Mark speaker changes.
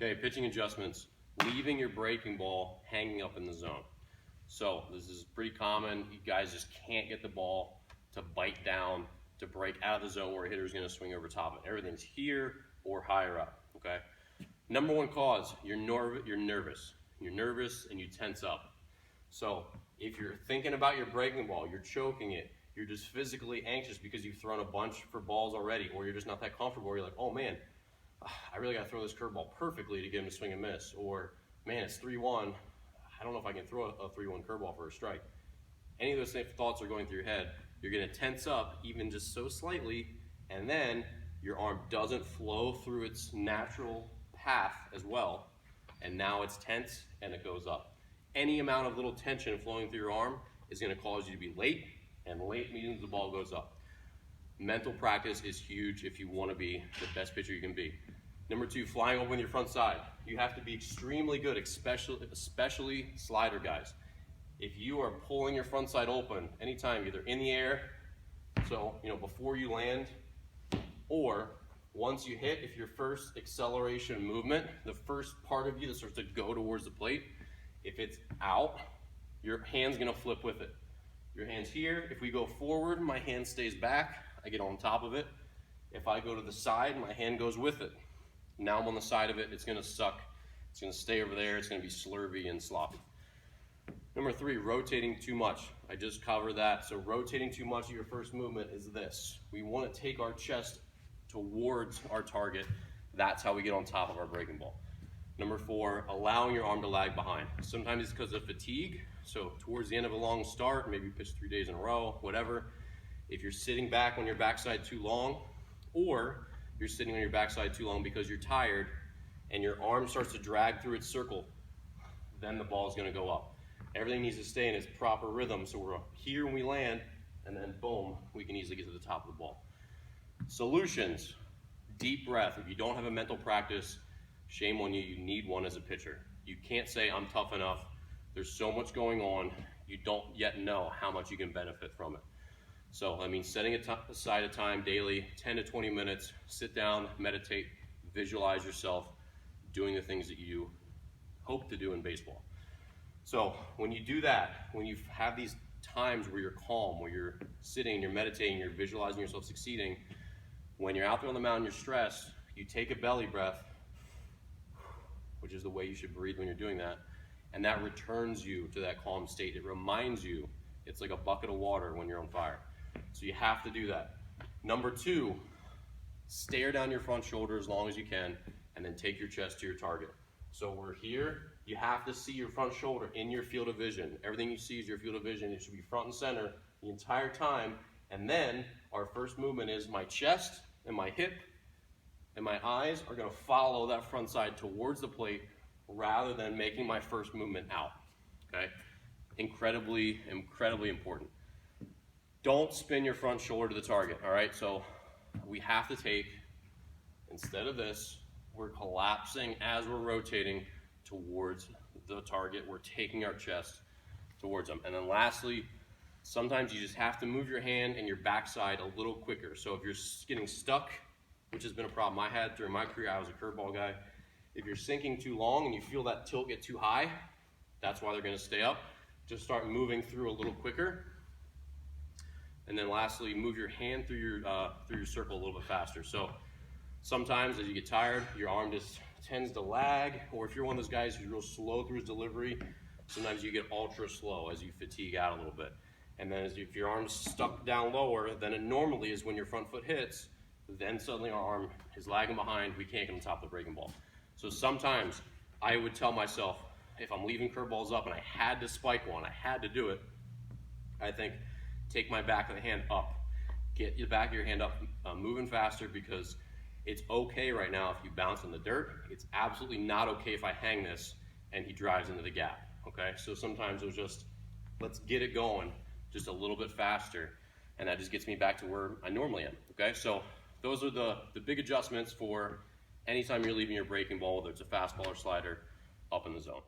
Speaker 1: Okay, pitching adjustments, leaving your breaking ball hanging up in the zone. So this is pretty common. You guys just can't get the ball to bite down, to break out of the zone where a hitter is going to swing over top of it. Everything's here or higher up, okay? Number one cause, you're nervous. You're nervous and you tense up. So if you're thinking about your breaking ball, you're choking it, you're just physically anxious because you've thrown a bunch for balls already, or you're just not that comfortable, or you're like, oh man, I really got to throw this curveball perfectly to get him to swing and miss. Or, man, it's 3-1. I don't know if I can throw a 3-1 curveball for a strike. Any of those same thoughts are going through your head. You're going to tense up even just so slightly, and then your arm doesn't flow through its natural path as well, and now it's tense and it goes up. Any amount of little tension flowing through your arm is going to cause you to be late, and late means the ball goes up. Mental practice is huge if you want to be the best pitcher you can be. Number two, flying open with your front side. You have to be extremely good, especially slider guys. If you are pulling your front side open anytime, either in the air, so before you land, or once you hit, if your first acceleration movement, the first part of you that starts to go towards the plate, if it's out, your hand's gonna flip with it. Your hand's here. If we go forward, my hand stays back. I get on top of it. If I go to the side, my hand goes with it. Now I'm on the side of it. It's gonna suck. It's gonna stay over there. It's gonna be slurvy and sloppy. Number three, rotating too much. I just covered that. So rotating too much of your first movement is this. We want to take our chest towards our target. That's how we get on top of our breaking ball. Number four, allowing your arm to lag behind. Sometimes it's because of fatigue. So towards the end of a long start, maybe you pitch 3 days in a row, whatever. If you're sitting back on your backside too long, or you're sitting on your backside too long because you're tired and your arm starts to drag through its circle, then the ball is going to go up. Everything needs to stay in its proper rhythm, so we're here when we land, and then boom, we can easily get to the top of the ball. Solutions, deep breath. If you don't have a mental practice, shame on you, you need one as a pitcher. You can't say, I'm tough enough. There's so much going on, you don't yet know how much you can benefit from it. So, I mean, setting aside a time daily, 10 to 20 minutes, sit down, meditate, visualize yourself doing the things that you hope to do in baseball. So when you do that, when you have these times where you're calm, where you're sitting, you're meditating, you're visualizing yourself succeeding, when you're out there on the mound, you're stressed, you take a belly breath, which is the way you should breathe when you're doing that, and that returns you to that calm state. It reminds you, it's like a bucket of water when you're on fire. So you have to do that. Number two, stare down your front shoulder as long as you can, and then take your chest to your target. So we're here, you have to see your front shoulder in your field of vision. Everything you see is your field of vision. It should be front and center the entire time. And then our first movement is my chest and my hip and my eyes are gonna follow that front side towards the plate rather than making my first movement out, okay? Incredibly, incredibly important. Don't spin your front shoulder to the target, all right? So we have to take, instead of this, we're collapsing as we're rotating towards the target. We're taking our chest towards them. And then lastly, sometimes you just have to move your hand and your backside a little quicker. So if you're getting stuck, which has been a problem I had during my career, I was a curveball guy. If you're sinking too long and you feel that tilt get too high, that's why they're gonna stay up. Just start moving through a little quicker. And then lastly, move your hand through your circle a little bit faster. So sometimes as you get tired, your arm just tends to lag, or if you're one of those guys who's real slow through his delivery, sometimes you get ultra slow as you fatigue out a little bit. And then if your arm's stuck down lower than it normally is when your front foot hits, then suddenly our arm is lagging behind, we can't get on top of the breaking ball. So sometimes I would tell myself, if I'm leaving curveballs up and I had to spike one, I had to do it, I think, take my back of the hand up. Get your back of your hand up, moving faster, because it's okay right now if you bounce in the dirt. It's absolutely not okay if I hang this and he drives into the gap, okay? So sometimes it was just, let's get it going just a little bit faster, and that just gets me back to where I normally am, okay? So those are the big adjustments for anytime you're leaving your breaking ball, whether it's a fastball or slider, up in the zone.